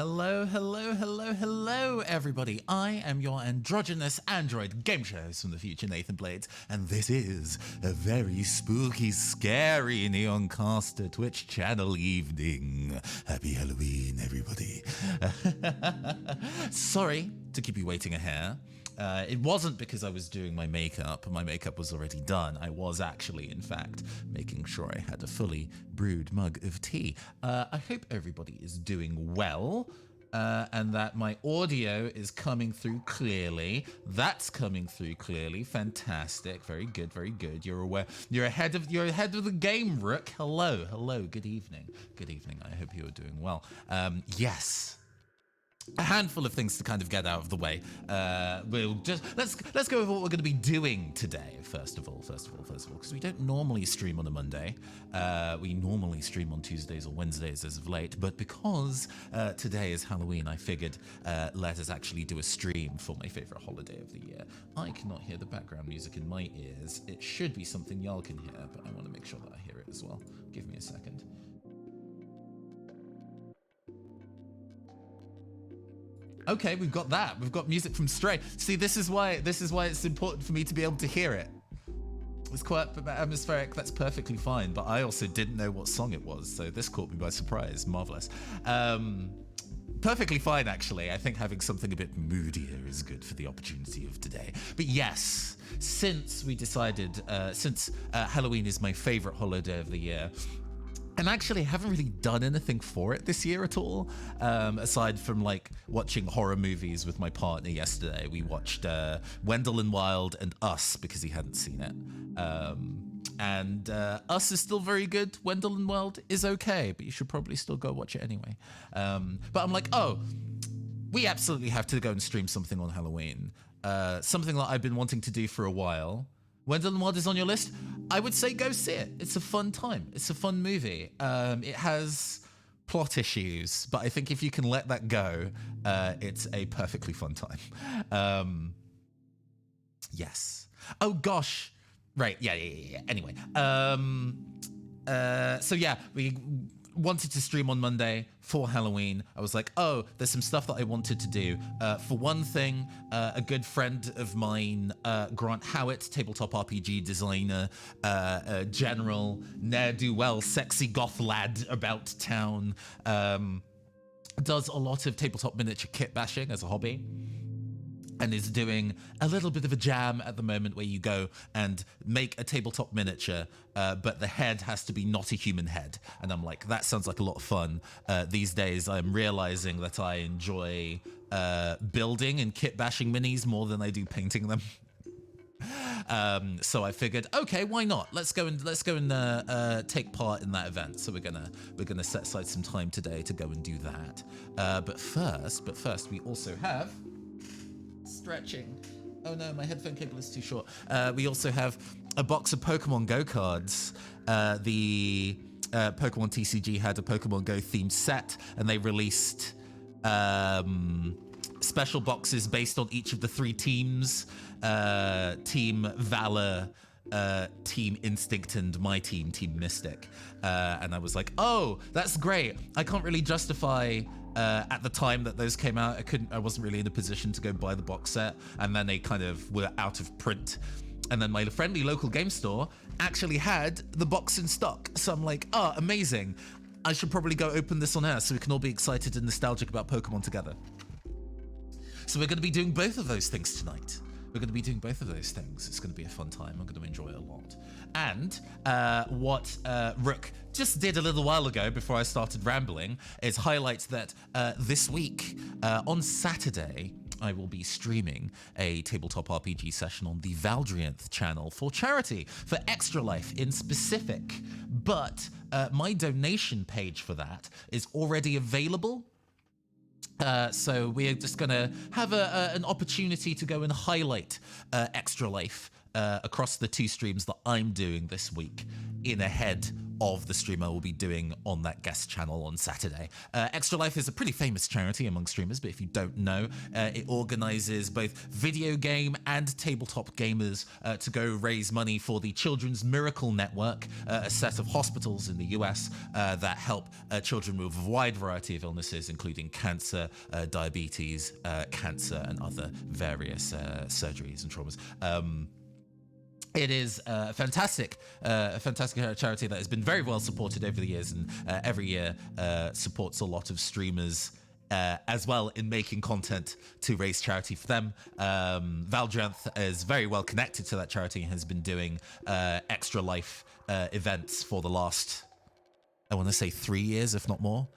Hello, hello, hello, hello, everybody. I am your androgynous android game show host from the future, Nathan Blades, and this is a very spooky, scary Neoncaster Twitch channel evening. Happy Halloween, everybody. Sorry to keep you waiting a hair. It wasn't because I was doing my makeup. My makeup was already done. I was actually, in fact, making sure I had a fully brewed mug of tea. I hope everybody is doing well and that my audio is coming through clearly. That's coming through clearly. Fantastic. Very good, very good. You're aware. You're ahead of the game, Rook. Hello, hello. Good evening. Good evening. I hope you are doing well. Yes. A handful of things to kind of get out of the way. We'll just let's go over what we're going to be doing today. First of all, because we don't normally stream on a Monday. We normally stream on Tuesdays or Wednesdays as of late. But because today is Halloween, I figured let us actually do a stream for my favorite holiday of the year. I cannot hear the background music in my ears. It should be something y'all can hear, but I want to make sure that I hear it as well. Give me a second. Okay, we've got that. We've got music from Stray. See, this is why it's important for me to be able to hear it. It's quite atmospheric. That's perfectly fine. But I also didn't know what song it was, so this caught me by surprise. Marvelous. Perfectly fine, actually. I think having something a bit moodier is good for the opportunity of today. But yes, since we decided, since Halloween is my favorite holiday of the year, and actually, I haven't really done anything for it this year at all, aside from like watching horror movies with my partner yesterday. We watched Wendell and Wild and Us because he hadn't seen it. And Us is still very good. Wendell and Wild is okay, but you should probably still go watch it anyway. But I'm like, oh, we absolutely have to go and stream something on Halloween. Something that I've been wanting to do for a while. Wendell and Wild is on your list. I would say go see it. It's a fun time. It's a fun movie. It has plot issues, but I think if you can let that go, it's a perfectly fun time. Yes. Oh gosh. Right. Yeah. Anyway. So yeah, we wanted to stream on Monday for Halloween. I was like, oh, there's some stuff that I wanted to do. For one thing, a good friend of mine, Grant Howitt, tabletop RPG designer, general, ne'er-do-well, sexy goth lad about town, does a lot of tabletop miniature kit bashing as a hobby. And is doing a little bit of a jam at the moment where you go and make a tabletop miniature, but the head has to be not a human head. And I'm like, that sounds like a lot of fun. These days, I'm realizing that I enjoy building and kit bashing minis more than I do painting them. So I figured, okay, why not? Let's go and take part in that event. So we're gonna set aside some time today to go and do that. But first, we also have. Stretching. Oh no, my headphone cable is too short. We also have a box of Pokemon Go cards. The Pokemon TCG had a Pokemon Go themed set, and they released special boxes based on each of the three teams: Team Valor, Team Instinct, and my team, Team Mystic. And I was like, oh, that's great. I can't really justify. At the time that those came out, I wasn't really in a position to go buy the box set, and then they kind of were out of print. And then my friendly local game store actually had the box in stock. So I'm like, oh, amazing. I should probably go open this on air so we can all be excited and nostalgic about Pokemon together. So we're going to be doing both of those things tonight. We're going to be doing both of those things. It's going to be a fun time. I'm going to enjoy it a lot. And what Rook just did a little while ago before I started rambling is highlight that this week, on Saturday, I will be streaming a tabletop RPG session on the Valdrianth channel for charity, for Extra Life in specific. But my donation page for that is already available. So we're just going to have an opportunity to go and highlight Extra Life across the 2 streams that I'm doing this week in ahead of the stream I will be doing on that guest channel on Saturday. Extra Life is a pretty famous charity among streamers, but if you don't know, it organizes both video game and tabletop gamers to go raise money for the Children's Miracle Network, a set of hospitals in the US that help children with a wide variety of illnesses, including cancer, diabetes, cancer, and other various surgeries and traumas. It is a fantastic charity that has been very well supported over the years, and every year supports a lot of streamers as well in making content to raise charity for them. Valdranth is very well connected to that charity and has been doing Extra Life events for the last, I want to say 3 years, if not more.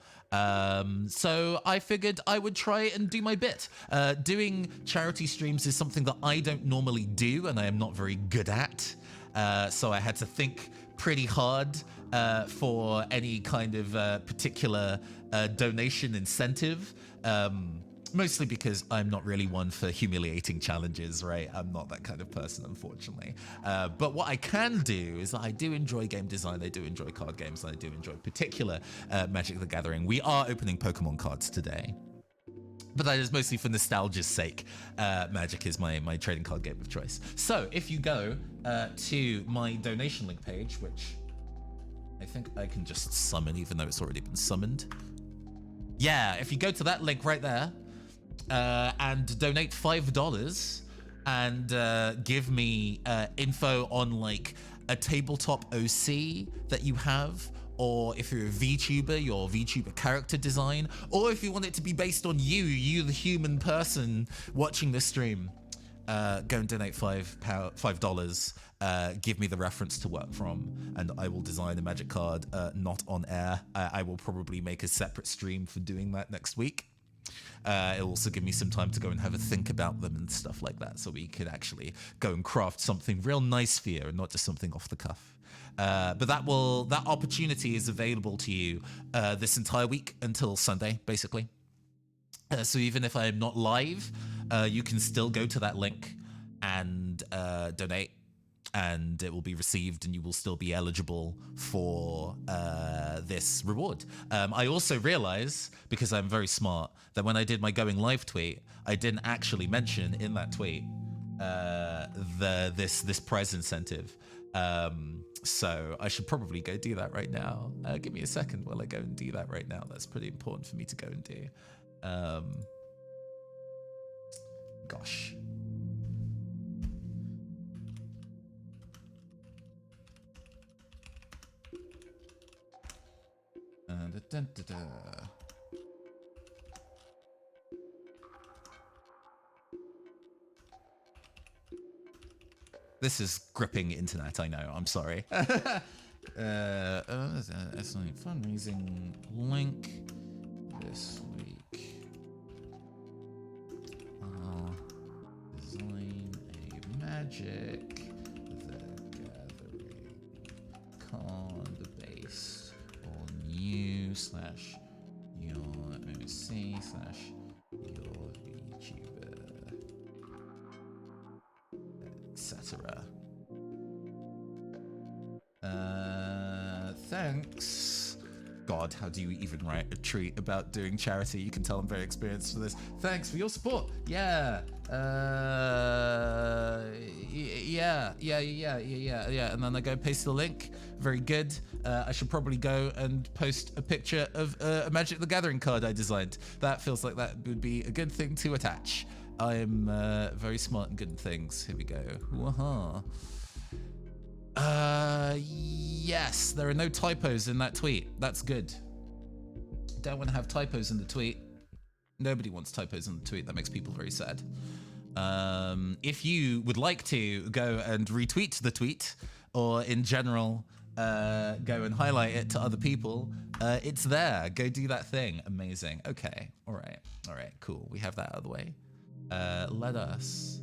So I figured I would try and do my bit. Doing charity streams is something that I don't normally do and I am not very good at. So I had to think pretty hard for any kind of particular donation incentive. Mostly because I'm not really one for humiliating challenges, right? I'm not that kind of person, unfortunately. But what I can do is that I do enjoy game design, I do enjoy card games, and I do enjoy particular Magic the Gathering. We are opening Pokemon cards today, but that is mostly for nostalgia's sake. Magic is my trading card game of choice. So if you go to my donation link page, which I think I can just summon even though it's already been summoned. Yeah, if you go to that link right there, and donate $5 and give me info on like a tabletop OC that you have, or if you're a VTuber, your VTuber character design, or if you want it to be based on you the human person watching this stream, go and donate $5. Give me the reference to work from, and I will design a Magic card not on air. I will probably make a separate stream for doing that next week. It'll also give me some time to go and have a think about them and stuff like that, so we could actually go and craft something real nice for you and not just something off the cuff. But that opportunity is available to you this entire week until Sunday, basically. So even if I'm not live, you can still go to that link and donate, and it will be received and you will still be eligible for this reward. I also realize, because I'm very smart, that when I did my going live tweet, I didn't actually mention in that tweet this prize incentive. So I should probably go do that right now. Give me a second while I go and do that right now. That's pretty important for me to go and do. Gosh. This is gripping internet, I know, I'm sorry. Fundraising link this week. Design a Magic the Gathering card based on you / your OC / your VTuber, etc. Thanks. God, how do you even write a tweet about doing charity? You can tell I'm very experienced for this. Thanks for your support. Yeah. Yeah. And then I go paste the link. Very good. I should probably go and post a picture of a Magic the Gathering card I designed. That feels like that would be a good thing to attach. I'm very smart and good at things. Here we go. Waha. Yes, there are no typos in that tweet. That's good. Don't want to have typos in the tweet. Nobody wants typos in the tweet. That makes people very sad. If you would like to go and retweet the tweet, or in general, go and highlight it to other people, it's there. Go do that thing. Amazing. Okay. All right. Cool. We have that out of the way. Let us...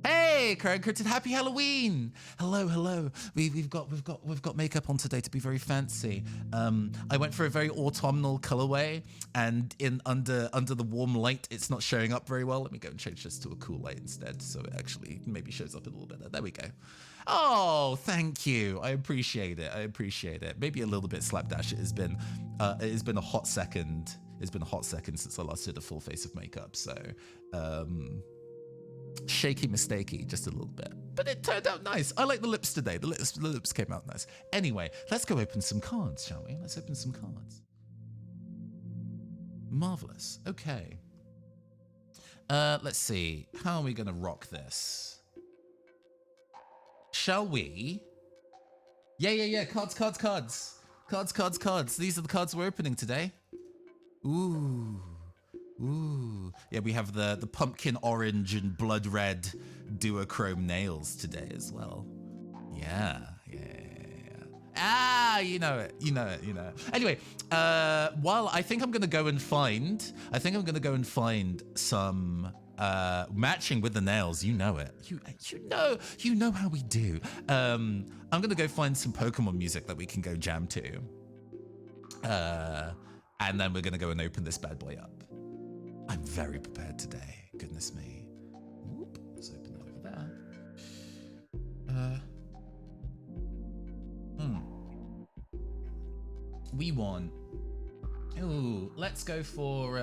Hey! Hey, Karen Curtin, happy Halloween. Hello, hello. We've got makeup on today to be very fancy. I went for a very autumnal colorway, and under the warm light, it's not showing up very well. Let me go and change this to a cool light instead, so it actually maybe shows up a little better. There we go. Oh, thank you. I appreciate it. I appreciate it. Maybe a little bit slapdash. It has been a hot second. It's been a hot second since I last did a full face of makeup, so shaky mistakey just a little bit, but it turned out nice. I like the lips today. The lips came out nice. Anyway, let's go open some cards, shall we? Let's open some cards. Marvelous. Okay. Let's see. How are we gonna rock this? Shall we? Yeah. Cards. These are the cards we're opening today. Ooh. Yeah, we have the pumpkin orange and blood red duochrome nails today as well. Yeah. Ah, you know it. Anyway, while I think I'm gonna go and find some matching with the nails. You know it. You know how we do. I'm gonna go find some Pokemon music that we can go jam to. And then we're gonna go and open this bad boy up. I'm very prepared today. Goodness me. Whoop, let's open that over there. We want. Ooh, let's go for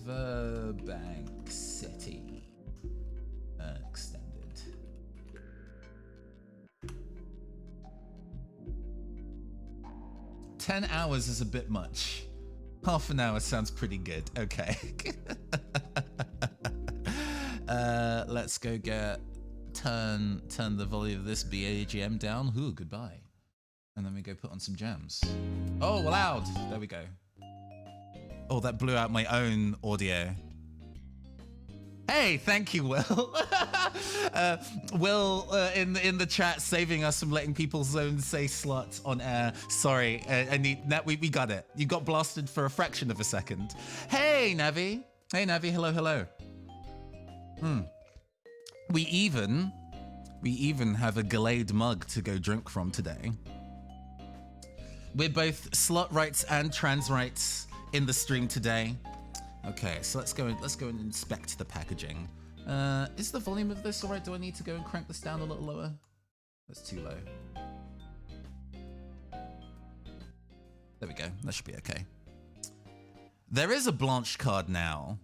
Verbank City. Extended. $10 hours is a bit much. Half an hour sounds pretty good. Okay. Let's go turn the volume of this BAGM down. Ooh, goodbye. And then we go put on some jams. Oh, loud. There we go. Oh, that blew out my own audio. Hey, thank you, Will. Will in the chat saving us from letting people's zones say slut on air. Sorry, we got it. You got blasted for a fraction of a second. Hey, Navi. Hey, Navi. Hello. We even have a Glade mug to go drink from today. We're both slut rights and trans rights in the stream today. Okay, so let's go and inspect the packaging. Is the volume of this all right? Do I need to go and crank this down a little lower? That's too low. There we go. That should be okay. There is a Blanche card now.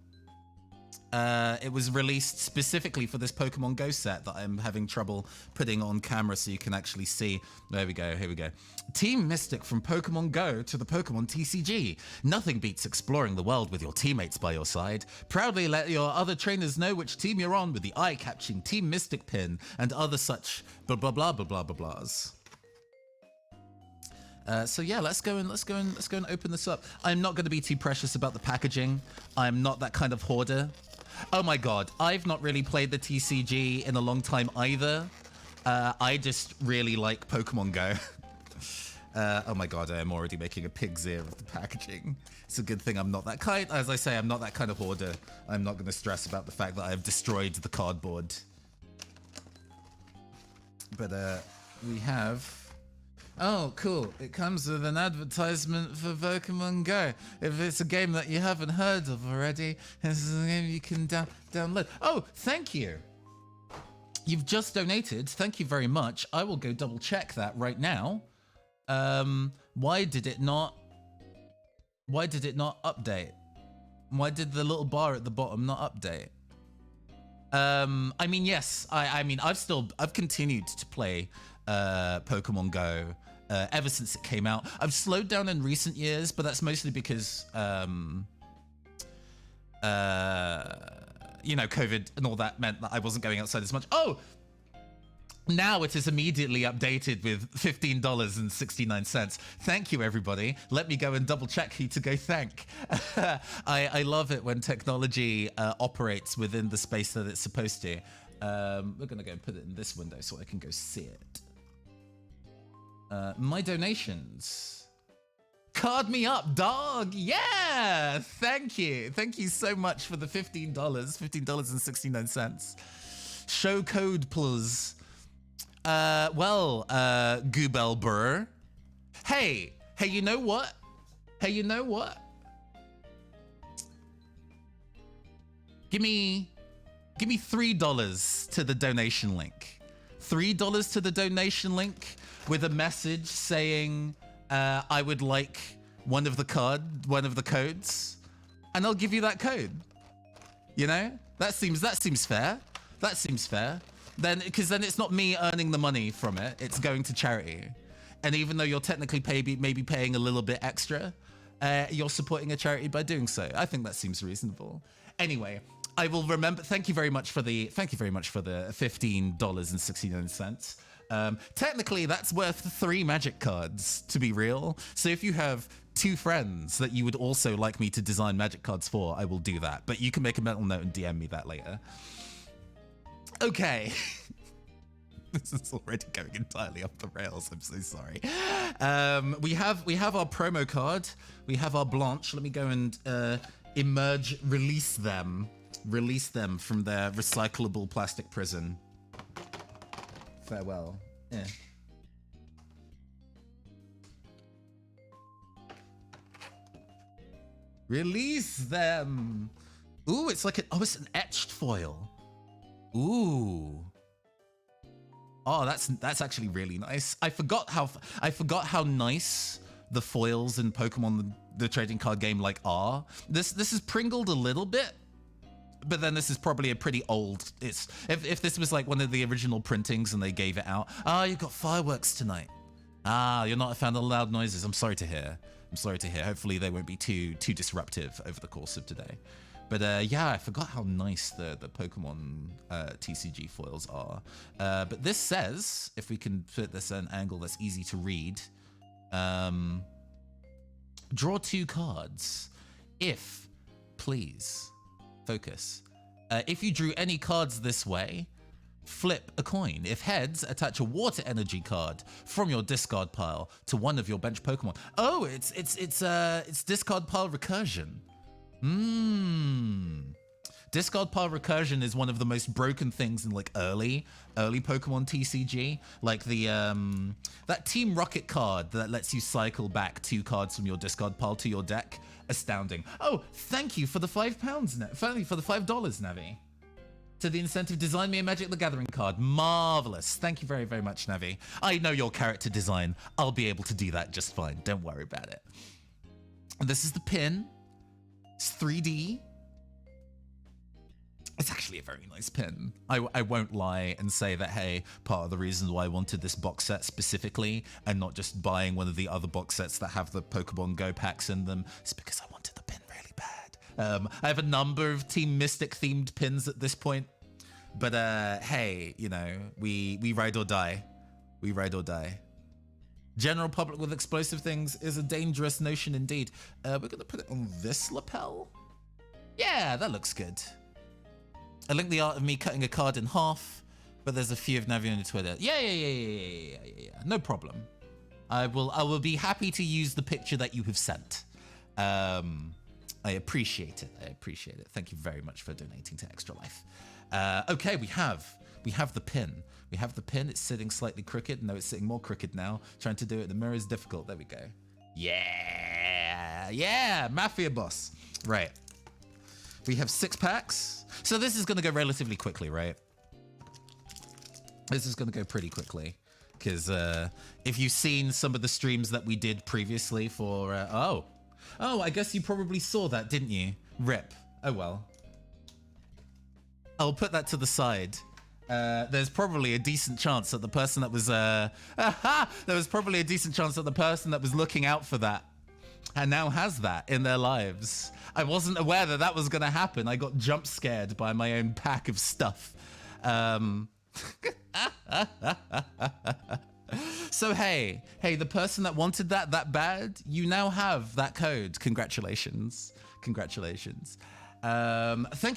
It was released specifically for this Pokemon Go set that I'm having trouble putting on camera so you can actually see. There we go, here we go. Team Mystic from Pokemon Go to the Pokemon TCG. Nothing beats exploring the world with your teammates by your side. Proudly let your other trainers know which team you're on with the eye-catching Team Mystic pin and other such blah blah blah blah blah blah blahs. So yeah, let's go and open this up. I'm not going to be too precious about the packaging. I'm not that kind of hoarder. Oh my god, I've not really played the TCG in a long time either. I just really like Pokemon Go. Oh my god, I am already making a pig's ear of the packaging. It's a good thing I'm not that kind. As I say, I'm not that kind of hoarder. I'm not going to stress about the fact that I've destroyed the cardboard. But we have... Oh, cool. It comes with an advertisement for Pokemon Go. If it's a game that you haven't heard of already, it's a game you can download. Oh, thank you. You've just donated. Thank you very much. I will go double check that right now. Why did it not update? Why did the little bar at the bottom not update? I mean, yes. I mean, I've continued to play Pokemon Go ever since it came out. I've slowed down in recent years, but that's mostly because you know, COVID and all that meant that I wasn't going outside as much. Oh, now it is immediately updated with $15.69. Thank you, everybody. Let me go and double check who to go thank. I love it when technology operates within the space that it's supposed to. We're gonna go and put it in this window so I can go see it. My donations. Card me up, dog. Yeah, thank you so much for the $15.69. Show code, please. Goobel Burr. Hey, you know what? Give me $3 to the donation link. $3 to the donation link with a message saying I would like one of the codes, and I'll give you that code. You know, that seems fair. That seems fair. Then, because then it's not me earning the money from it; it's going to charity. And even though you're technically maybe paying a little bit extra, you're supporting a charity by doing so. I think that seems reasonable. Anyway, I will remember. Thank you very much for the $15.69. Technically, that's worth 3 Magic cards, to be real. So if you have 2 friends that you would also like me to design Magic cards for, I will do that. But you can make a mental note and DM me that later. Okay. This is already going entirely off the rails. I'm so sorry. We have our promo card. We have our Blanche. Let me go and release them from their recyclable plastic prison. Farewell. Yeah. Release them. Ooh, it's like it's an etched foil. Ooh. Oh, that's actually really nice. I forgot how nice the foils in Pokemon the trading card game are. This is pringled a little bit, but then this is probably a pretty old. If this was like one of the original printings and they gave it out. You've got fireworks tonight. You're not a fan of loud noises. I'm sorry to hear. Hopefully they won't be too disruptive over the course of today. But yeah, I forgot how nice the Pokemon TCG foils are. But this says, if we can put this at an angle that's easy to read, draw 2 cards. If, please, focus. If you drew any cards this way, flip a coin. If heads, attach a water energy card from your discard pile to one of your bench Pokemon. Oh, it's discard pile recursion. Discard pile recursion is one of the most broken things in early Pokemon TCG. Like the that Team Rocket card that lets you cycle back 2 cards from your discard pile to your deck. Astounding. Oh, thank you for the £5, for the $5, Navi. To the incentive, design me a Magic the Gathering card. Marvelous. Thank you very, very much, Navi. I know your character design. I'll be able to do that just fine. Don't worry about it. And this is the pin. It's 3D. It's actually a very nice pin. I won't lie and say that, hey, part of the reason why I wanted this box set specifically and not just buying one of the other box sets that have the Pokemon Go packs in them is because I wanted the pin really bad. I have a number of Team Mystic themed pins at this point, but hey, you know, we ride or die. We ride or die. General public with explosive things is a dangerous notion indeed. We're gonna put it on this lapel. Yeah, that looks good. I linked the art of me cutting a card in half, but there's a few of Navi on Twitter. Yeah. No problem. I will be happy to use the picture that you have sent. I appreciate it. Thank you very much for donating to Extra Life. Okay, we have the pin. It's sitting slightly crooked. No, it's sitting more crooked now. Trying to do it. The mirror is difficult. There we go. Yeah, Mafia boss. Right. We have 6 packs. So this is going to go relatively quickly, right? This is going to go pretty quickly. Because if you've seen some of the streams that we did previously for... Oh, I guess you probably saw that, didn't you? RIP. Oh, well. I'll put that to the side. There's probably a decent chance that the person that was... there was probably a decent chance that the person that was looking out for that and now has that in their lives. I wasn't aware that that was going to happen. I got jump scared by my own pack of stuff. So hey, the person that wanted that bad, you now have that code. Congratulations. Thank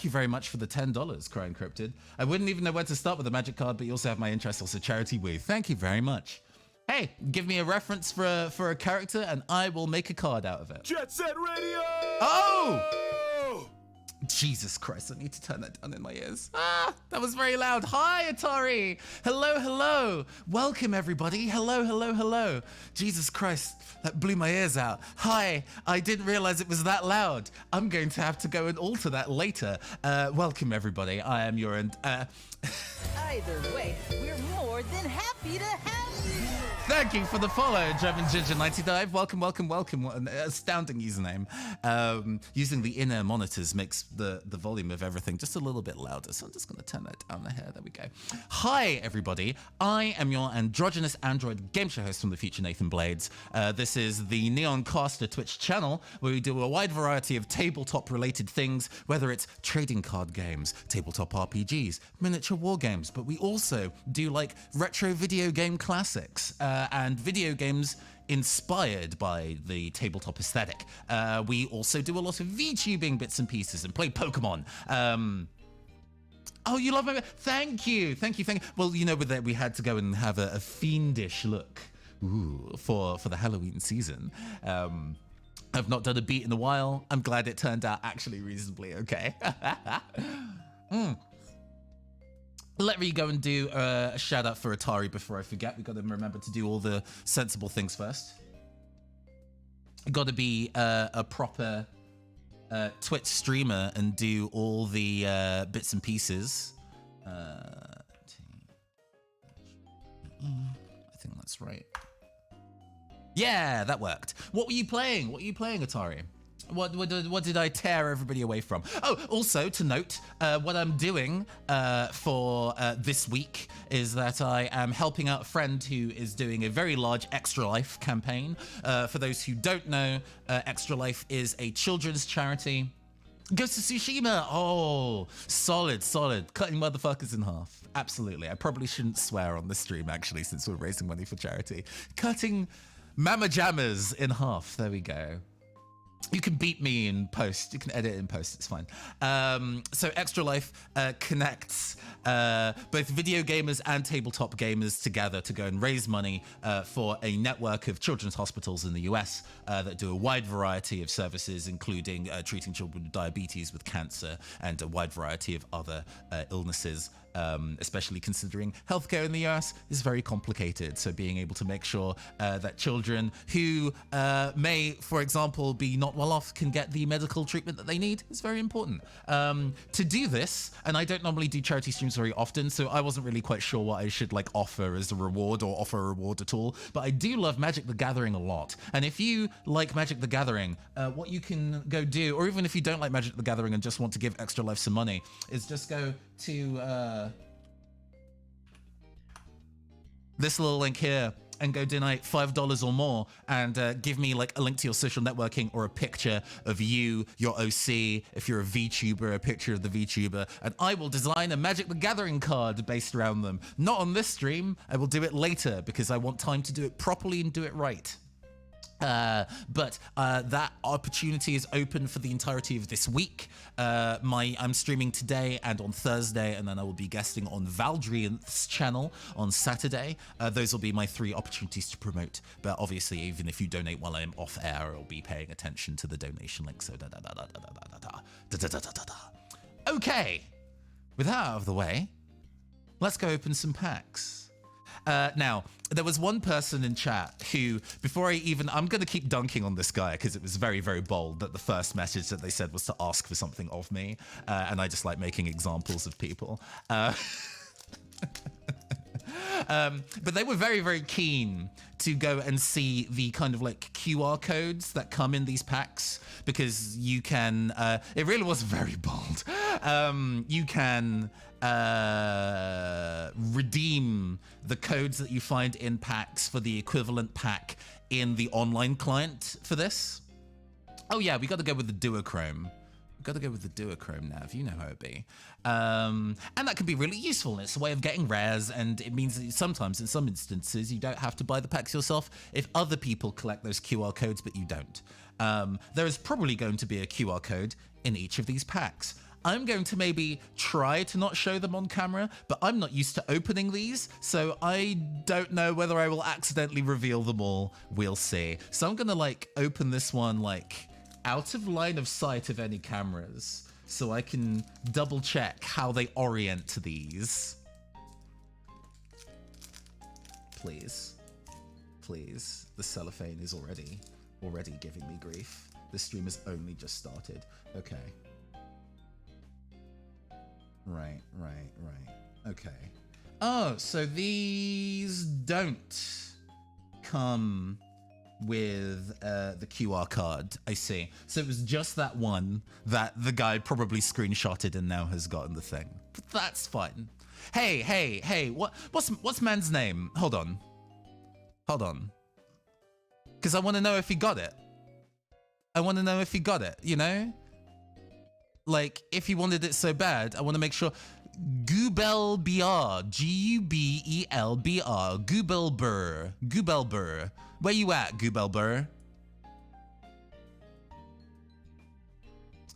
you very much for the $10, Crying Cryptid. I wouldn't even know where to start with a Magic card, but you also have my interest, also charity woo. Thank you very much. Hey, give me a reference for a character and I will make a card out of it. Jet Set Radio! Oh! Jesus Christ, I need to turn that down in my ears. Ah, that was very loud. Hi, Atari. Hello, hello. Welcome, everybody. Hello, hello, hello. Jesus Christ, that blew my ears out. Hi, I didn't realize it was that loud. I'm going to have to go and alter that later. Welcome, everybody. I am your... Either way, we're more than happy to have you. Thank you for the follow, German Ginger 99. Welcome, welcome, welcome. What an astounding username. Using the inner monitors makes the volume of everything just a little bit louder. So I'm just going to turn that down here. There we go. Hi, everybody. I am your androgynous android game show host from the future, Nathan Blades. This is the Neon Caster Twitch channel, where we do a wide variety of tabletop-related things, whether it's trading card games, tabletop RPGs, miniature war games, but we also do like retro video game classics and video games inspired by the tabletop aesthetic. We also do a lot of VTubing bits and pieces and play Pokemon. Oh, you love my... Thank you. Well, you know, with that, we had to go and have a fiendish look for the Halloween season. I've not done a beat in a while. I'm glad it turned out actually reasonably okay. Let me go and do a shout out for Atari before I forget. We got to remember to do all the sensible things first. Got to be a proper Twitch streamer and do all the bits and pieces. I think that's right. Yeah, that worked. What were you playing? Atari? What did I tear everybody away from? Oh, also to note, what I'm doing for this week is that I am helping out a friend who is doing a very large Extra Life campaign. For those who don't know, Extra Life is a children's charity. Ghost of Tsushima. Oh, solid. Cutting motherfuckers in half. Absolutely. I probably shouldn't swear on the stream, actually, since we're raising money for charity. Cutting mama jammers in half. There we go. You can beat me in post. You can edit in post. It's fine. So Extra Life connects both video gamers and tabletop gamers together to go and raise money for a network of children's hospitals in the US that do a wide variety of services, including treating children with diabetes, with cancer, and a wide variety of other illnesses. Especially considering healthcare in the US is very complicated. So being able to make sure that children who may, for example, be not well off can get the medical treatment that they need is very important. To do this, and I don't normally do charity streams very often, so I wasn't really quite sure what I should like offer as a reward or offer a reward at all, but I do love Magic the Gathering a lot. And if you like Magic the Gathering, what you can go do, or even if you don't like Magic the Gathering and just want to give Extra Life some money, is just go to this little link here and go donate $5 or more and give me like a link to your social networking or a picture of you, your OC, if you're a VTuber, a picture of the VTuber, and I will design a Magic the Gathering card based around them. Not on this stream, I will do it later because I want time to do it properly and do it right. But that opportunity is open for the entirety of this week. I'm streaming today and on Thursday, and then I will be guesting on Valdrianth's channel on Saturday. Those will be my 3 opportunities to promote. But obviously, even if you donate while I'm off air, I'll be paying attention to the donation link. So Okay, with that out of the way, let's go open some packs. Now, there was one person in chat who, I'm going to keep dunking on this guy because it was very, very bold that the first message that they said was to ask for something of me. And I just like making examples of people. But they were very, very keen to go and see the kind of like QR codes that come in these packs because you can, it really was very bold. You can redeem the codes that you find in packs for the equivalent pack in the online client for this. Oh yeah, we got to go with the duochrome. We've got to go with the duochrome nav, you know how it be. And that can be really useful. It's a way of getting rares, and it means that sometimes, in some instances, you don't have to buy the packs yourself if other people collect those QR codes, but you don't. There is probably going to be a QR code in each of these packs. I'm going to maybe try to not show them on camera, but I'm not used to opening these, so I don't know whether I will accidentally reveal them all. We'll see. So I'm gonna like open this one like out of line of sight of any cameras, so I can double check how they orient to these. Please. Please. The cellophane is already giving me grief. This stream has only just started. Okay. Right. Okay. Oh, so these don't come with the QR card. I see. So it was just that one that the guy probably screenshotted and now has gotten the thing. But that's fine. Hey, what's man's name? Hold on. Because I want to know if he got it. You know? Like, if he wanted it so bad, I want to make sure. Gubelbr, Gubelbr, Gubelbr. Where you at, Gubelbr?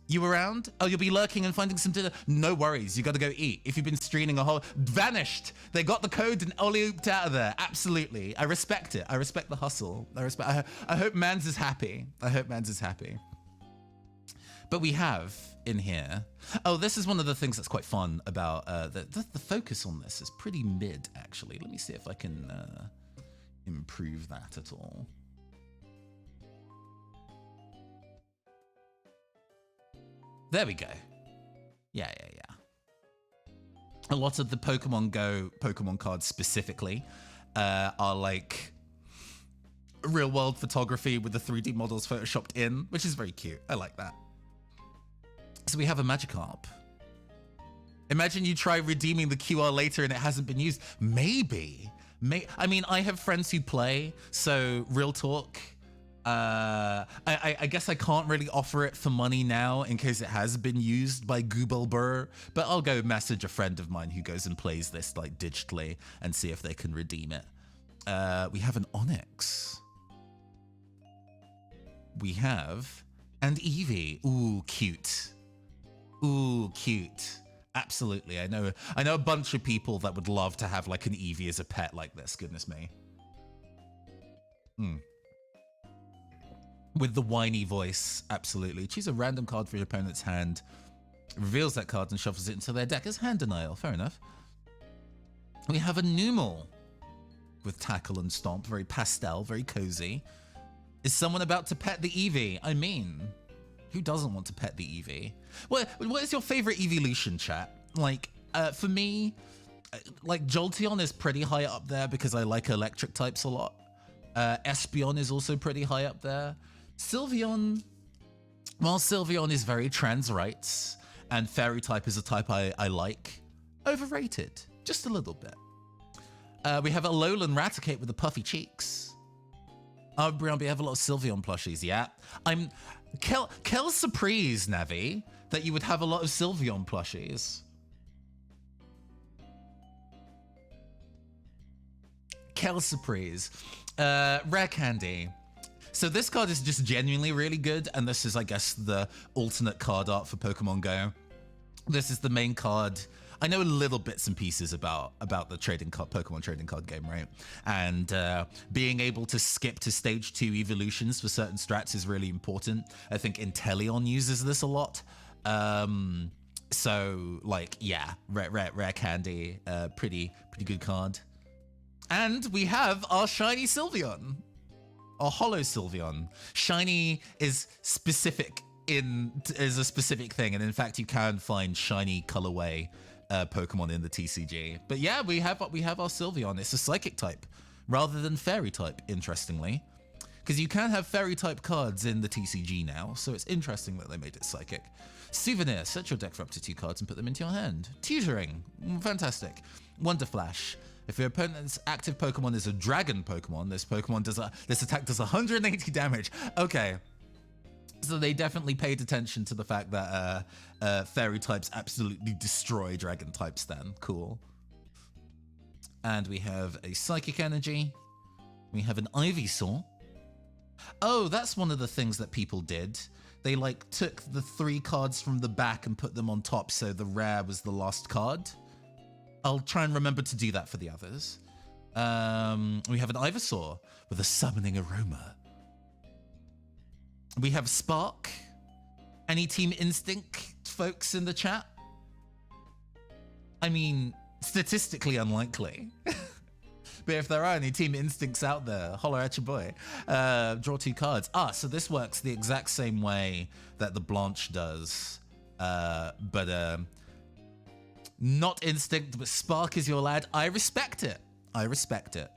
You around? Oh, you'll be lurking and finding some dinner. No worries, you gotta go eat. If you've been streaming a whole... Vanished! They got the code and ollie-ooped out of there. Absolutely. I respect it. I respect the hustle. I hope Mans is happy. But we have in here... Oh, this is one of the things that's quite fun about... the focus on this is pretty mid, actually. Let me see if I can improve that at all. There we go. Yeah. A lot of the Pokemon Go Pokemon cards specifically are like real world photography with the 3D models photoshopped in, which is very cute. I like that. So we have a Magikarp. Imagine you try redeeming the QR later and it hasn't been used. Maybe. I mean, I have friends who play, so real talk. I guess I can't really offer it for money now in case it has been used by Gubelbur, but I'll go message a friend of mine who goes and plays this like digitally and see if they can redeem it. We have an Onyx. We have an Eevee. Ooh, cute. Absolutely. I know a bunch of people that would love to have like an Eevee as a pet like this. Goodness me. With the whiny voice, absolutely. Choose a random card for your opponent's hand, reveals that card and shuffles it into their deck as hand denial. Fair enough. We have a Numel with tackle and stomp, very pastel, very cozy. Is someone about to pet the Eevee? I mean, who doesn't want to pet the Eevee? What is your favorite evolution, chat? Like, for me, like Jolteon is pretty high up there because I like electric types a lot. Espeon is also pretty high up there. Sylveon, while Sylveon is very trans rights and fairy type is a type I like, overrated, just a little bit. We have a Alolan Raticate with the puffy cheeks. Brian, we have a lot of Sylveon plushies, yeah. I'm Kel surprised, Navi, that you would have a lot of Sylveon plushies. Kel surprise. Rare Candy. So this card is just genuinely really good, and this is, I guess, the alternate card art for Pokemon Go. This is the main card. I know little bits and pieces about the Pokemon trading card game, right? And being able to skip to stage 2 evolutions for certain strats is really important. I think Inteleon uses this a lot. So, like, yeah, Rare Candy, pretty good card. And we have our shiny Sylveon, our holo Sylveon. Shiny is a specific thing, and in fact, you can find shiny colorway Pokemon in the TCG. But yeah, we have our Sylveon. It's a psychic type rather than fairy type, interestingly, because you can have fairy type cards in the TCG now. So it's interesting that they made it psychic. Souvenir. Set your deck for up to 2 cards and put them into your hand. Tutoring. Fantastic. Wonder Flash. If your opponent's active Pokemon is a dragon Pokemon, this attack does 180 damage. Okay. So they definitely paid attention to the fact that fairy types absolutely destroy dragon types then. Cool. And we have a Psychic Energy. We have an Ivysaur. Oh, that's one of the things that people did. They like took the 3 cards from the back and put them on top, so the rare was the last card. I'll try and remember to do that for the others. We have an Ivysaur with a summoning aroma. We have Spark. Any Team Instinct folks in the chat? I mean, statistically unlikely. But if there are any Team Instincts out there, holler at your boy. Draw 2 cards. So this works the exact same way that the Blanche does. But not Instinct, but Spark is your lad. I respect it. I respect it.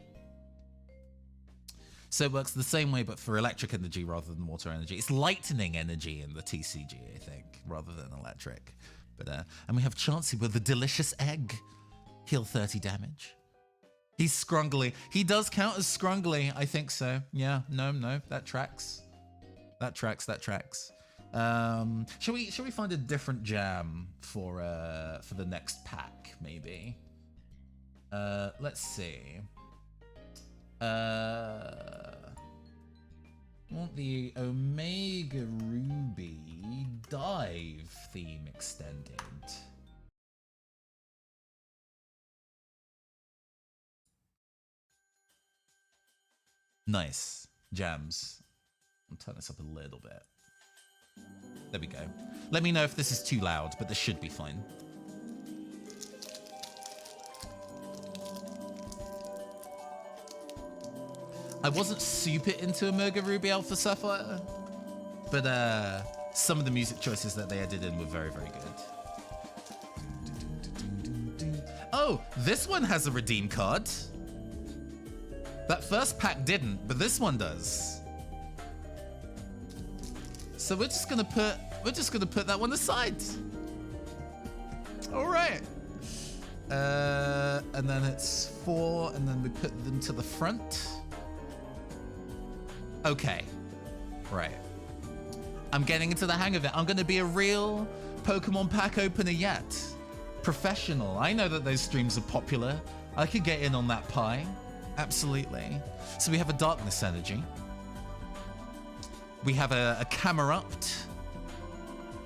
So it works the same way, but for electric energy rather than water energy. It's lightning energy in the TCG, I think, rather than electric. But and we have Chansey with the delicious egg. Heal 30 damage. He's scrungly. He does count as scrungly. I think so. Yeah. No. That tracks. That tracks. Shall we find a different jam for the next pack? Maybe. Let's see. Want the Omega Ruby Dive theme extended. Nice. Jams. I'll turn this up a little bit. There we go. Let me know if this is too loud, but this should be fine. I wasn't super into Omega Ruby Alpha Sapphire, but some of the music choices that they added in were very, very good. Oh, this one has a redeem card. That first pack didn't, but this one does. So we're just gonna put that one aside. All right. And then it's 4, and then we put them to the front. Okay. Right. I'm getting into the hang of it. I'm gonna be a real Pokemon pack opener yet. Professional. I know that those streams are popular. I could get in on that pie. Absolutely. So we have a Darkness Energy. We have a Camerupt.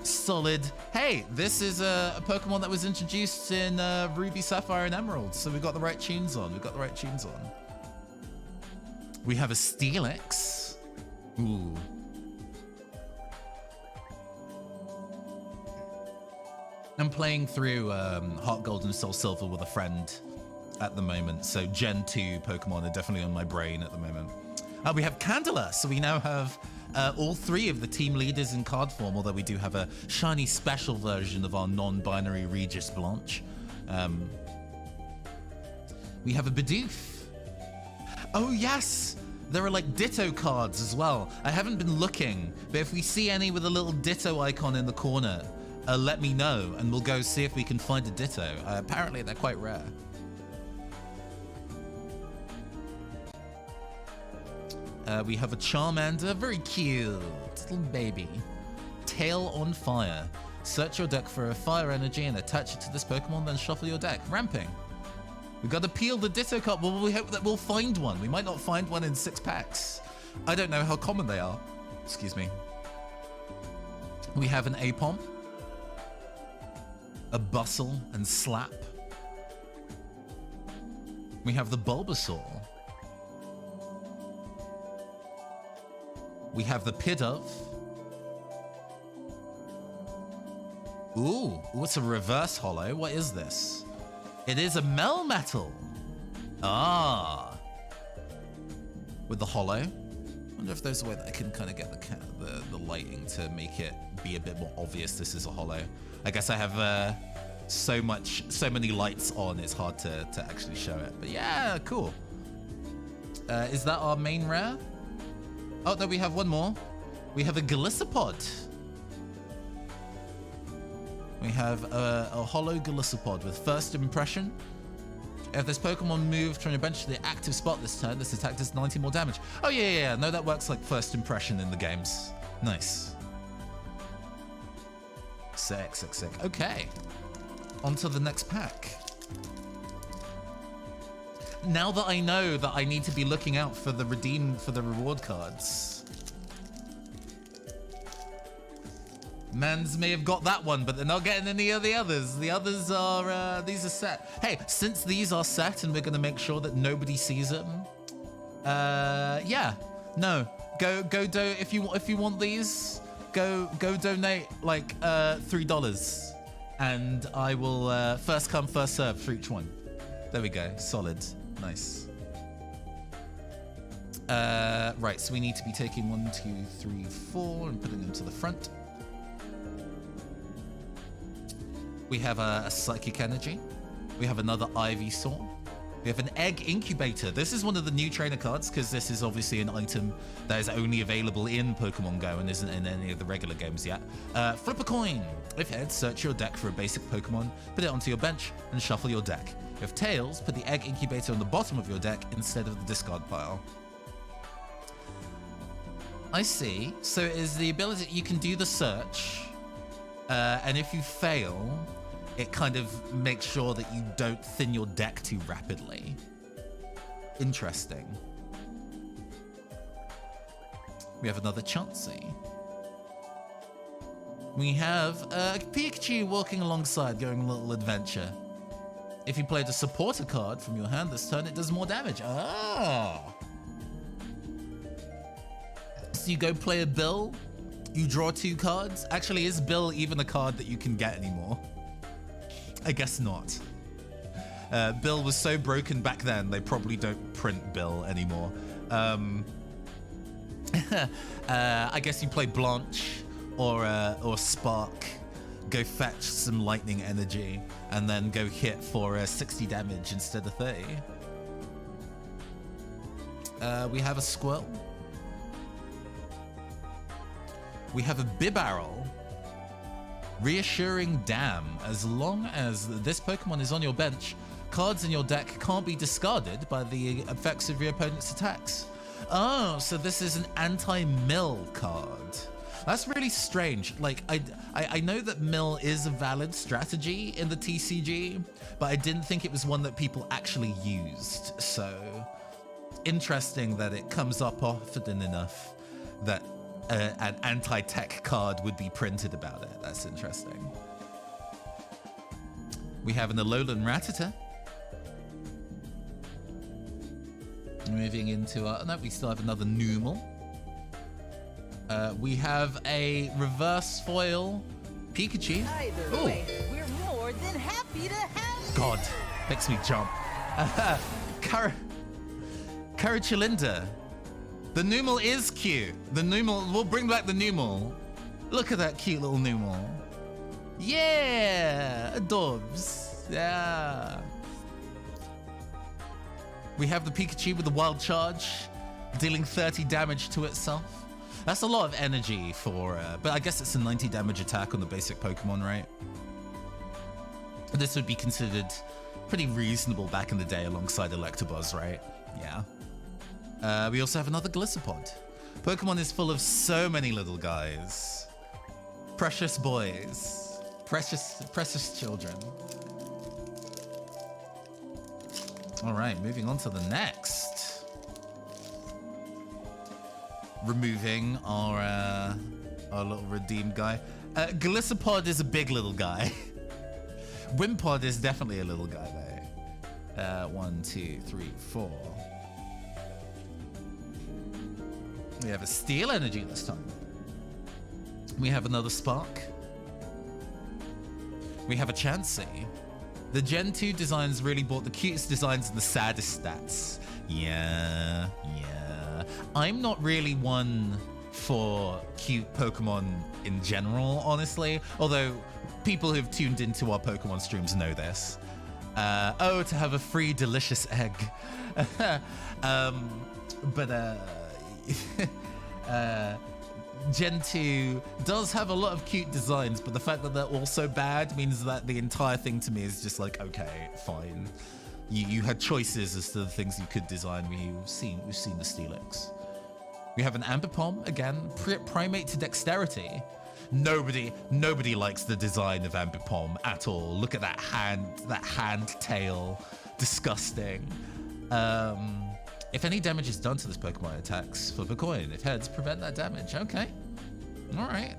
Solid. Hey, this is a Pokemon that was introduced in Ruby, Sapphire, and Emerald. So we got the right tunes on. We have a Steelix. Ooh. I'm playing through Heart Gold and Soul Silver with a friend at the moment, so Gen 2 Pokemon are definitely on my brain at the moment. We have Candela, so we now have all 3 of the team leaders in card form, although we do have a shiny special version of our non-binary Regis Blanche. We have a Bidoof. Oh yes! There are like Ditto cards as well. I haven't been looking, but if we see any with a little Ditto icon in the corner, let me know, and we'll go see if we can find a Ditto. Apparently they're quite rare. We have a Charmander, very cute, little baby. Tail on Fire. Search your deck for a fire energy and attach it to this Pokemon, then shuffle your deck. Ramping. We've got to peel the Ditto card. Well, we hope that we'll find one. We might not find one in 6 packs. I don't know how common they are. Excuse me. We have an Apom, a Bustle and Slap. We have the Bulbasaur. We have the Pidove. Ooh, it's a reverse holo. What is this? It is a Melmetal. Ah. With the holo. Wonder if there's a way that I can kind of get the lighting to make it be a bit more obvious this is a holo. I guess I have so many lights on, it's hard to actually show it. But yeah, cool. Is that our main rare? Oh, no, we have one more. We have a Golisopod. We have a holo Golisopod with first impression. If this Pokemon moved from your bench to the active spot this turn, this attack does 90 more damage. Oh, yeah. No, that works like first impression in the games. Nice. Sick. Okay. On to the next pack. Now that I know that I need to be looking out for the reward cards. Mans may have got that one, but they're not getting any of the others. The others are, these are set. Hey, since these are set and we're gonna make sure that nobody sees them, yeah, no, go do, if you want these, go donate like $3, and I will first come, first serve for each one. There we go. Solid. Nice. Right, so we need to be taking 1, 2, 3, 4 and putting them to the front. We have a psychic energy. We have another Ivysaur. We have an egg incubator. This is one of the new trainer cards because this is obviously an item that is only available in Pokemon Go and isn't in any of the regular games yet. Flip a coin. If heads, search your deck for a basic Pokemon, put it onto your bench, and shuffle your deck. If tails, put the egg incubator on the bottom of your deck instead of the discard pile. I see. So it is the ability you can do the search, and if you fail, it kind of makes sure that you don't thin your deck too rapidly. Interesting. We have another Chansey. We have a Pikachu walking alongside, going a little adventure. If you played a supporter card from your hand this turn, it does more damage. Ah! So you go play a Bill, you draw 2 cards. Actually, is Bill even a card that you can get anymore? I guess not. Bill was so broken back then, they probably don't print Bill anymore. I guess you play Blanche or Spark, go fetch some lightning energy, and then go hit for 60 damage instead of 30. We have a Squirrel. We have a Bibarel. Reassuring Dam. As long as this Pokemon is on your bench, cards in your deck can't be discarded by the effects of your opponent's attacks. Oh, so this is an anti-mill card. That's really strange. Like, I know that mill is a valid strategy in the TCG, but I didn't think it was one that people actually used. So, interesting that it comes up often enough that an anti-tech card would be printed about it. That's interesting. We have an Alolan Rattata. Moving into our... No, we still have another Numel. We have a reverse foil Pikachu. Either way, we're more than happy to have God, makes me jump. Carachalinda. The Numel is cute. The Numel, we'll bring back the Numel. Look at that cute little Numel. Yeah, adorbs. Yeah. We have the Pikachu with the Wild Charge, dealing 30 damage to itself. That's a lot of energy for, but I guess it's a 90 damage attack on the basic Pokemon, right? This would be considered pretty reasonable back in the day alongside Electabuzz, right? Yeah. We also have another Gliscopod. Pokemon is full of so many little guys. Precious boys. Precious children. All right, moving on to the next. Removing our little redeemed guy. Gliscopod is a big little guy. Wimpod is definitely a little guy though. 1, 2, 3, 4. We have a Steel Energy this time. We have another Spark. We have a Chansey. The Gen 2 designs really brought the cutest designs and the saddest stats. Yeah. I'm not really one for cute Pokemon in general, honestly. Although people who've tuned into our Pokemon streams know this. Oh, to have a free delicious egg. Gen 2 does have a lot of cute designs, but the fact that they're also bad means that the entire thing to me is just like, okay, fine. You had choices as to the things you could design. We've seen the Steelix. We have an Ambipom, again, primate to dexterity. Nobody likes the design of Ambipom at all. Look at that hand tail. Disgusting. If any damage is done to this Pokemon attacks, flip a coin. If heads, prevent that damage. Okay. All right.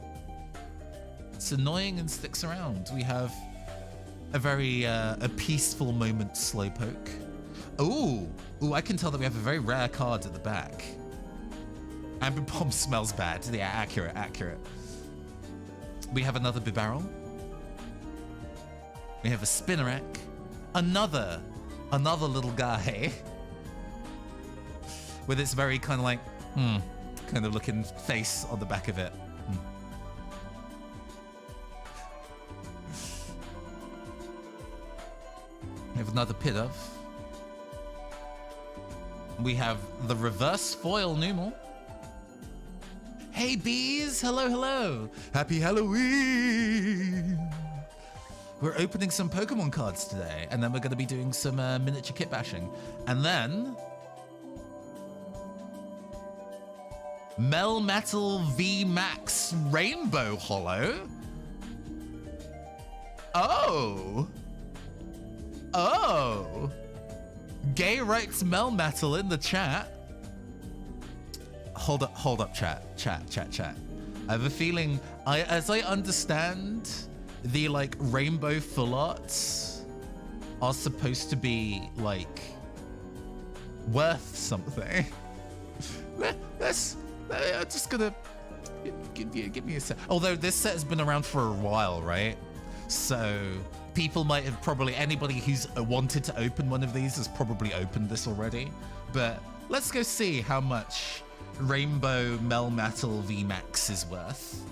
It's annoying and sticks around. We have a very a peaceful moment Slowpoke. Ooh, I can tell that we have a very rare card at the back. Ambipom smells bad. Yeah, accurate. We have another Bibarel. We have a Spinnerack. Another little guy. With its very kind of like, kind of looking face on the back of it. We have another Pidove. We have the reverse foil Numel. Hey bees, hello, hello. Happy Halloween. We're opening some Pokemon cards today, and then we're going to be doing some miniature kit bashing. And then Melmetal V Max Rainbow Holo. Oh. Gay writes Melmetal in the chat. Hold up, chat. I have a feeling, as I understand, the like rainbow full arts are supposed to be like worth something. I'm just gonna give me a sec. Although this set has been around for a while, right? So people might have anybody who's wanted to open one of these has probably opened this already. But let's go see how much Rainbow Melmetal VMAX is worth.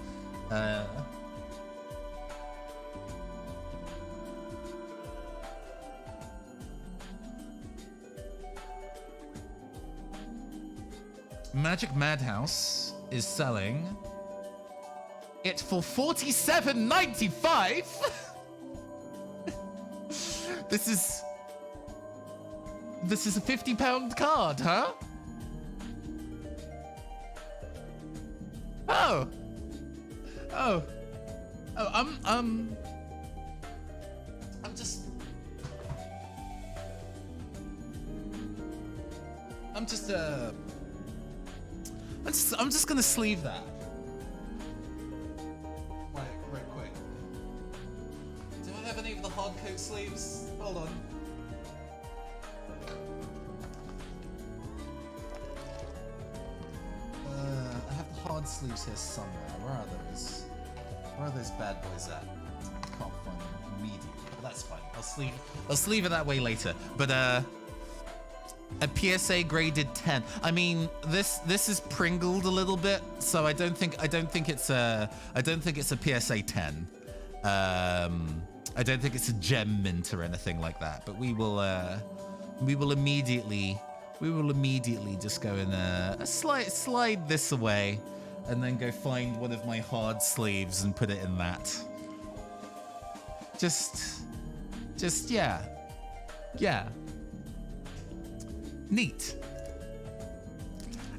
Magic Madhouse is selling it for $47.95. This is a £50 card, huh? Oh, I'm just gonna sleeve that. Right quick. Do I have any of the hard coat sleeves? Hold on. I have the hard sleeves here somewhere. Where are those? Where are those bad boys at? I can't find them immediately, but that's fine. I'll sleeve it that way later. But a PSA graded 10. I mean, this is pringled a little bit, so I don't think it's a PSA 10. I don't think it's a gem mint or anything like that. But we will immediately just go and slide this away, and then go find one of my hard sleeves and put it in that. Just yeah. Neat.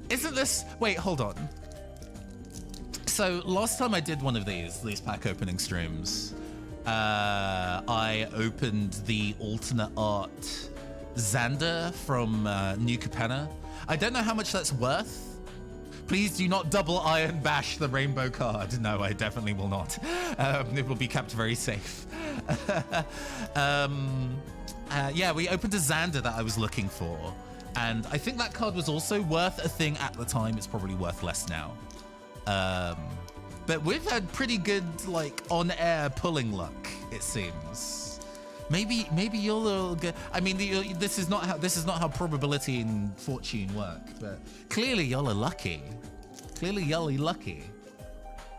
Isn't this... Wait, hold on. So last time I did one of these pack opening streams, I opened the alternate art Xander from New Capenna. I don't know how much that's worth. Please do not double iron bash the rainbow card. No, I definitely will not. It will be kept very safe. Yeah, we opened a Xander that I was looking for. And I think that card was also worth a thing at the time. It's probably worth less now. But we've had pretty good, like, on-air pulling luck, it seems. Maybe you'll get... I mean, this is not how probability and fortune work. But clearly y'all are lucky. Clearly y'all are lucky.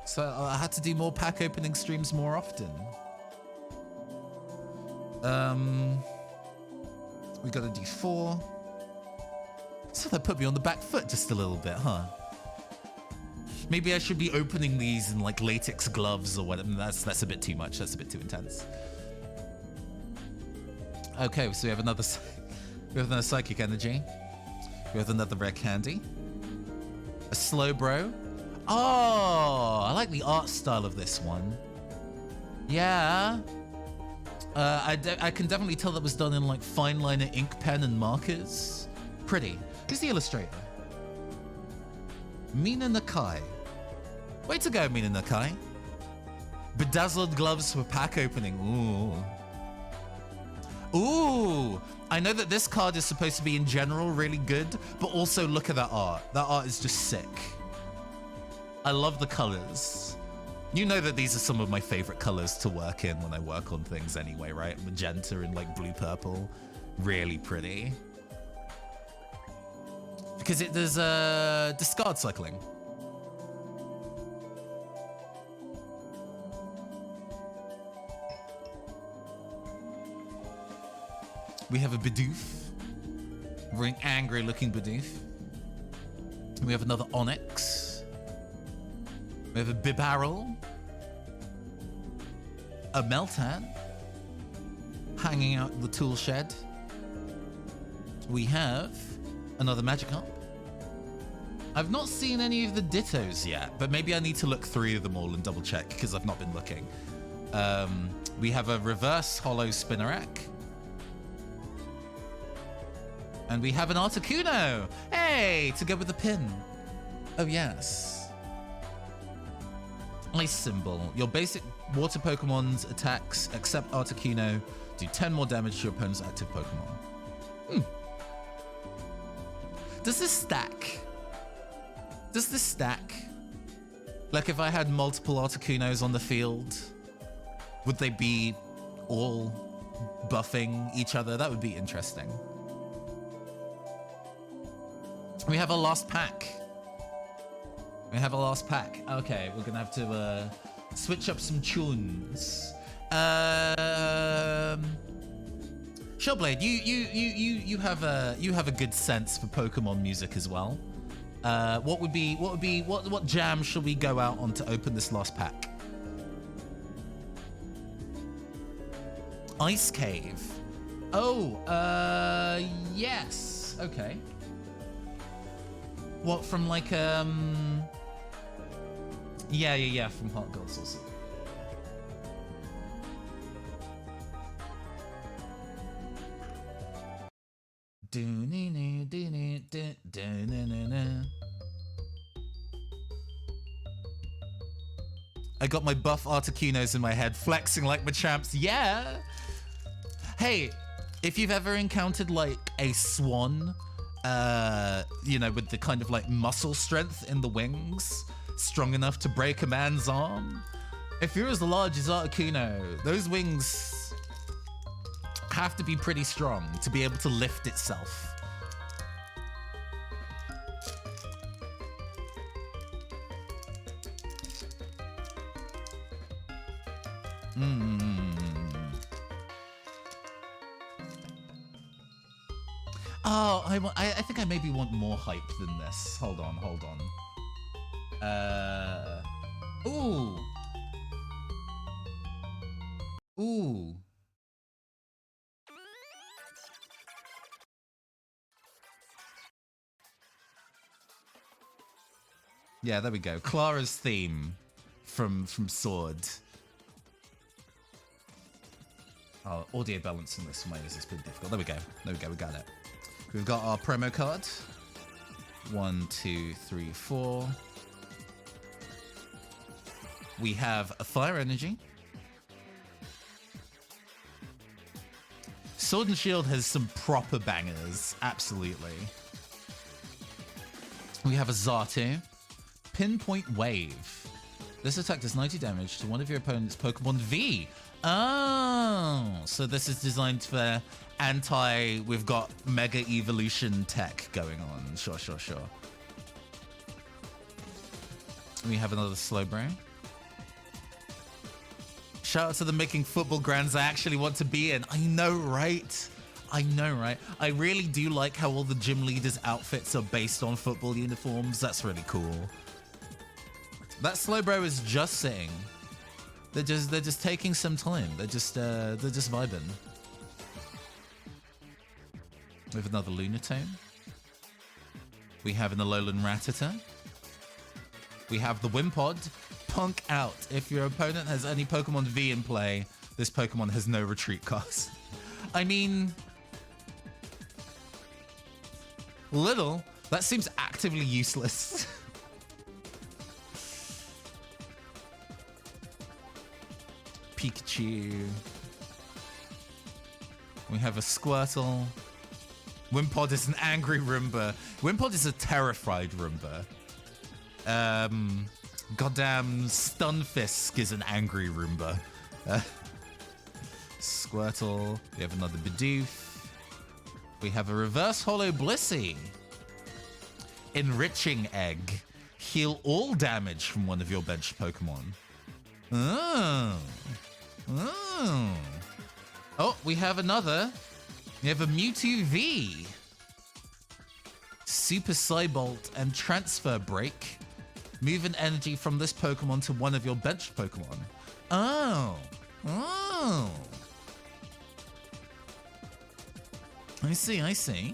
So I had to do more pack opening streams more often. We got a D4. So that put me on the back foot just a little bit, huh? Maybe I should be opening these in like latex gloves or whatever. That's a bit too much. That's a bit too intense. Okay, so we have another psychic energy. We have another rare candy. A slow bro. Oh, I like the art style of this one. Yeah. I can definitely tell that was done in like fine liner ink pen and markers. Pretty. Who's the illustrator? Mina Nakai. Way to go, Mina Nakai. Bedazzled gloves for pack opening. Ooh. I know that this card is supposed to be in general really good, but also look at that art. That art is just sick. I love the colors. You know that these are some of my favorite colors to work in when I work on things anyway, right? Magenta and like blue purple. Really pretty. Because it does discard cycling. We have a Bidoof. Very angry looking Bidoof. We have another Onyx. We have a Bibarrel. A Meltan. Hanging out in the tool shed. We have another Magikarp. I've not seen any of the Dittos yet, but maybe I need to look through them all and double check because I've not been looking. We have a reverse holo Spinarak. And we have an Articuno. Hey, to go with the pin. Oh, yes. Ice Symbol. Your basic water Pokemon's attacks, except Articuno, do 10 more damage to your opponent's active Pokemon. Does this stack? Does this stack? Like if I had multiple Articunos on the field, would they be all buffing each other? That would be interesting. We have a last pack. We have a last pack. Okay, we're gonna have to switch up some tunes. Shellblade, you have a good sense for Pokemon music as well. What jam shall we go out on to open this last pack? Ice Cave. Oh, yes. Okay. What, from like, yeah, from Heart Gold Sauce. I got my buff Articunos in my head, flexing like my champs. Yeah! Hey, if you've ever encountered like a swan, you know, with the kind of like muscle strength in the wings, strong enough to break a man's arm. If you're as large as Articuno, those wings have to be pretty strong to be able to lift itself. Oh, I think I maybe want more hype than this. Hold on. Ooh. Yeah, there we go. Clara's theme from Sword. Oh, audio balance on this for my ears is pretty difficult. There we go, we got it. We've got our promo card. 1, 2, 3, 4. We have a Fire Energy. Sword and Shield has some proper bangers, absolutely. We have a Xatu. Pinpoint Wave. This attack does 90 damage to one of your opponent's Pokemon V. Oh, so this is designed for we've got Mega Evolution tech going on. Sure. We have another Slowbro. Shout out to the making football grounds I actually want to be in. I know, right? I really do like how all the gym leaders' outfits are based on football uniforms. That's really cool. That Slowbro is just sitting. They're just taking some time. They're just vibing. We have another Lunatone. We have an Alolan Rattata. We have the Wimpod. Punk out. If your opponent has any Pokemon V in play, this Pokemon has no retreat cost. I mean, little. That seems actively useless. Pikachu. We have a Squirtle. Wimpod is an angry Roomba. Wimpod is a terrified Roomba. Goddamn Stunfisk is an angry Roomba. Squirtle. We have another Bidoof. We have a reverse holo Blissey. Enriching Egg. Heal all damage from one of your bench Pokemon. Oh. Oh. Oh, we have another. We have a Mewtwo V. Super Psybolt and Transfer Break. Move an energy from this Pokemon to one of your bench Pokemon. Oh. Oh. I see, I see.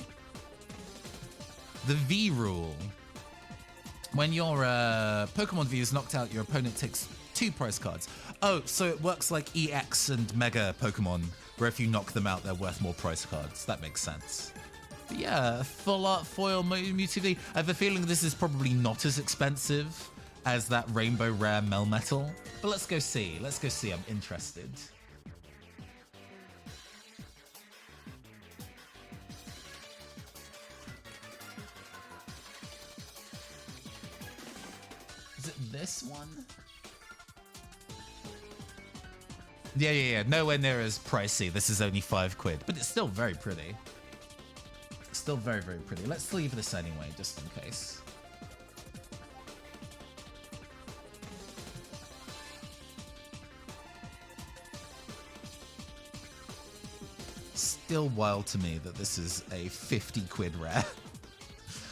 The V rule. When your Pokemon V is knocked out, your opponent takes 2 prize cards. Oh, so it works like EX and Mega Pokemon, where if you knock them out, they're worth more prize cards. That makes sense. But yeah, full art foil Mewtwo V. I have a feeling this is probably not as expensive as that Rainbow Rare Melmetal. But let's go see. Let's go see. I'm interested. Is it this one? Yeah. Nowhere near as pricey. This is only £5, but it's still very pretty. Still very, very pretty. Let's leave this anyway, just in case. Still wild to me that this is a £50 rare.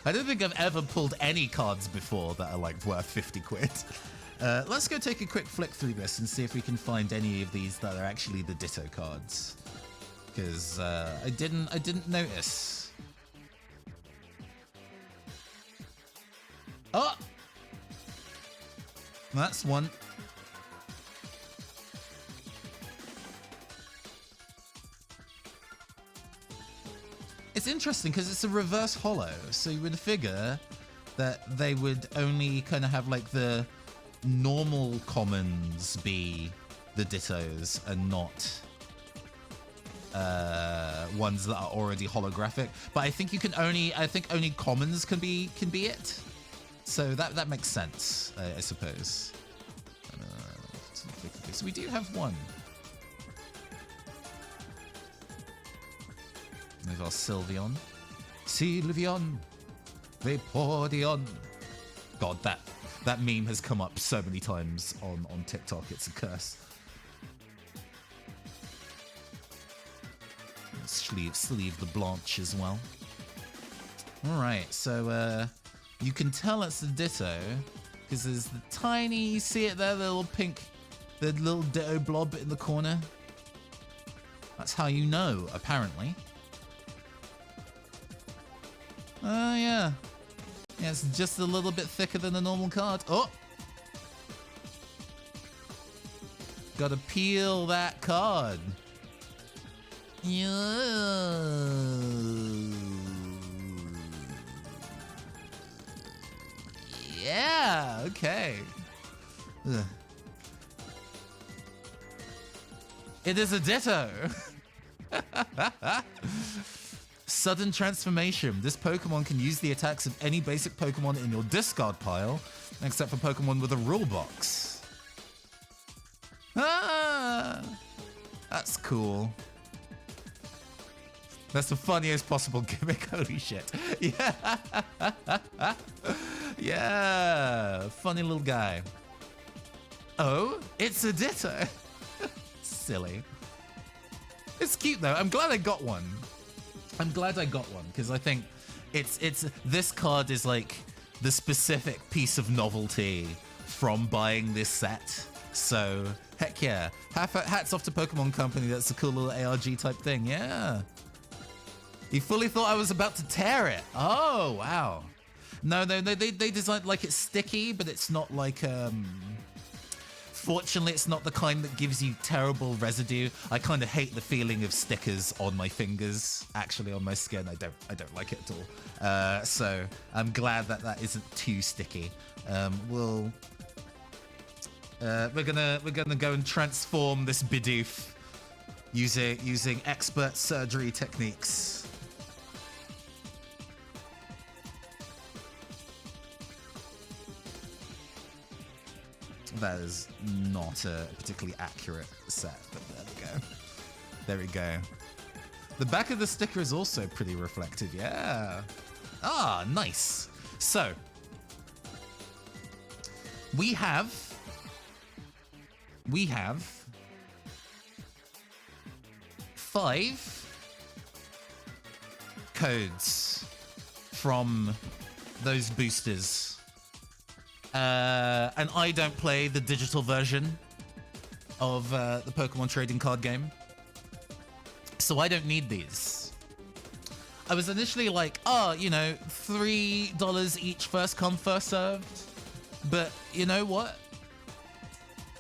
I don't think I've ever pulled any cards before that are like worth £50. Let's go take a quick flick through this and see if we can find any of these that are actually the Ditto cards, because I didn't notice. Oh, that's one. It's interesting because it's a reverse holo, so you would figure that they would only kind of have like the normal commons be the Dittos and not ones that are already holographic. But I think only commons can be it. So that makes sense, I suppose. So we do have one. There's our Sylveon. Sylveon. Vaporeon. God, that meme has come up so many times on TikTok. It's a curse. Sleeve the Blanche as well. All right, so you can tell it's a Ditto because there's the tiny, you see it there, the little Ditto blob in the corner. That's how you know, apparently. Oh, yeah. Yeah, it's just a little bit thicker than a normal card. Oh! Gotta peel that card. Yeah, okay. Ugh. It is a Ditto. Sudden Transformation. This Pokemon can use the attacks of any basic Pokemon in your discard pile, except for Pokemon with a rule box. Ah! That's cool. That's the funniest possible gimmick. Holy shit. Yeah. Yeah. Funny little guy. Oh, it's a Ditto. Silly. It's cute though. I'm glad I got one. Because I think it's this card is like the specific piece of novelty from buying this set. So heck yeah. Hats off to Pokemon Company. That's a cool little ARG type thing. Yeah. You fully thought I was about to tear it. Oh, wow. No, they designed like it's sticky, but it's not like fortunately it's not the kind that gives you terrible residue. I kind of hate the feeling of stickers on my fingers, actually on my skin. I don't like it at all. So I'm glad that isn't too sticky. We're gonna go and transform this Bidoof using expert surgery techniques. That is not a particularly accurate set, but there we go. There we go. The back of the sticker is also pretty reflective, yeah. Ah, nice. So, we have 5 codes from those boosters. And I don't play the digital version of the Pokemon trading card game, so I don't need these. I was initially like, oh, you know, $3 each, first come, first served. But you know what?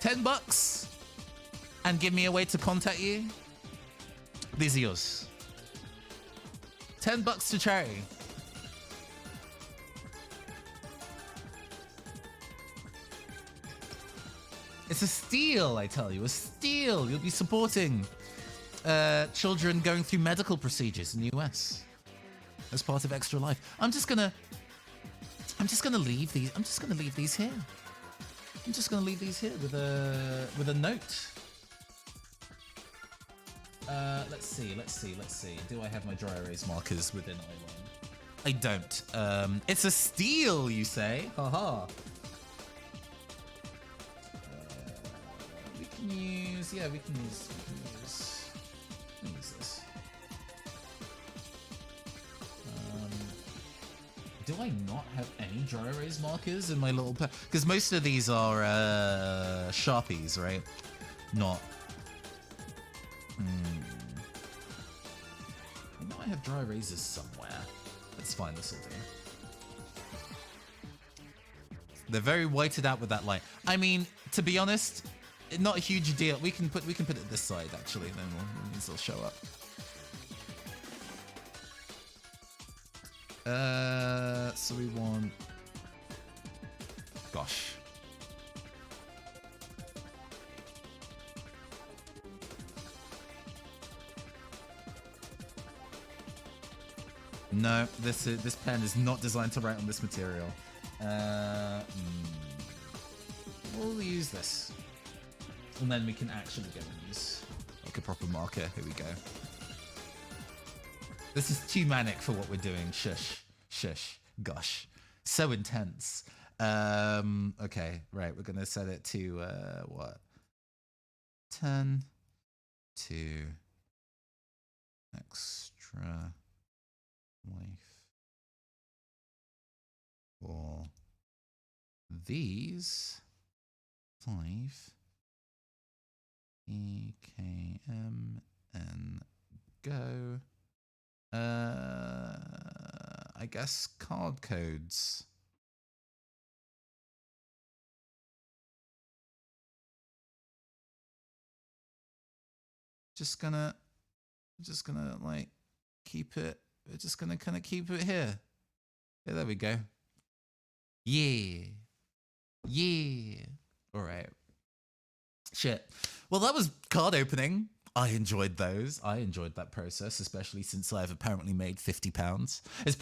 $10 and give me a way to contact you. These are yours. $10 to charity. It's a steal, I tell you, a steal. You'll be supporting children going through medical procedures in the US as part of Extra Life. I'm just gonna leave these. I'm just gonna leave these here. I'm just gonna leave these here with a note. Let's see. Do I have my dry erase markers within eyeline? I don't. It's a steal, you say? Haha. We can use this. Do I not have any dry erase markers in my little pack? Because most of these are Sharpies, right? Not. I know I have dry erasers somewhere. That's fine, this will do. They're very whited out with that light. I mean, to be honest, not a huge deal. We can put it this side actually, then these will show up. So we want. Gosh. No, this pen is not designed to write on this material. We'll use this, and then we can actually go and use like a proper marker. Here we go. This is too manic for what we're doing. Shush, gosh, so intense. Okay, right. We're gonna set it to what? 10 to extra life for these 5 EKM and go. I guess card codes. Just gonna like keep it. We're just gonna kind of keep it here. Yeah, there we go. Yeah. All right. Shit. Well, that was card opening. I enjoyed those. I enjoyed that process, especially since I've apparently made £50. It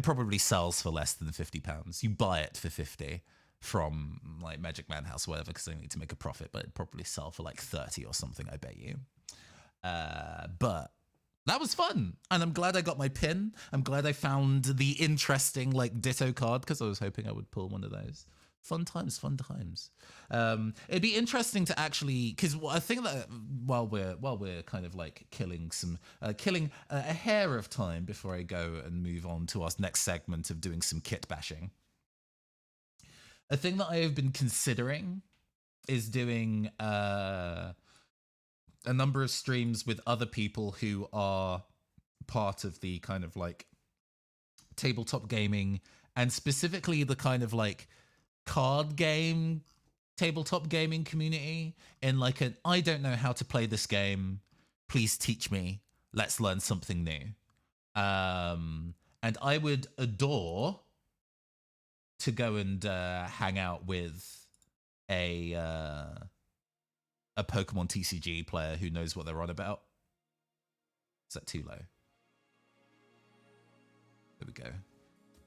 probably sells for less than £50. You buy it for 50 from like Magic Man House, or whatever, because they need to make a profit. But it'd probably sell for like 30 or something, I bet you. But that was fun, and I'm glad I got my pin. I'm glad I found the interesting like Ditto card, because I was hoping I would pull one of those. Fun times. It'd be interesting to actually, because I think that while we're kind of like killing a hair of time before I go and move on to our next segment of doing some kit bashing, a thing that I have been considering is doing a number of streams with other people who are part of the kind of like tabletop gaming, and specifically the kind of like card game tabletop gaming community, in like an I don't know how to play this game, please teach me, let's learn something new. And I would adore to go and hang out with a Pokemon TCG player who knows what they're on about. Is that too low? There we go.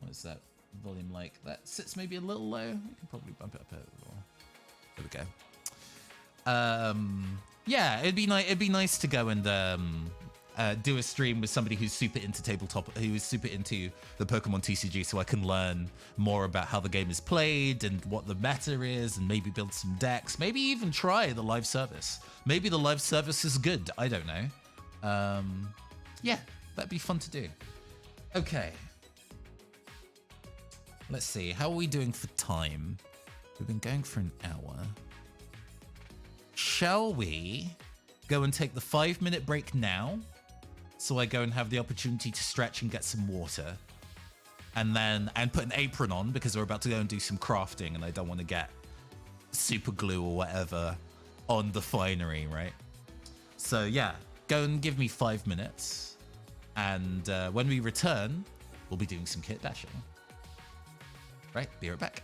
What is that volume like? That sits maybe a little low. We can probably bump it up a little. There we go. Yeah, it'd be nice. It'd be nice to go and do a stream with somebody who's super into tabletop, who is super into the Pokemon TCG, so I can learn more about how the game is played and what the meta is, and maybe build some decks. Maybe even try the live service. Maybe the live service is good. I don't know. Yeah, that'd be fun to do. Okay. Let's see. How are we doing for time? We've been going for an hour. Shall we go and take the 5-minute break now? So I go and have the opportunity to stretch and get some water. And put an apron on because we're about to go and do some crafting and I don't want to get super glue or whatever on the finery, right? So yeah, go and give me 5 minutes. And when we return, we'll be doing some kit bashing. Right, be right back.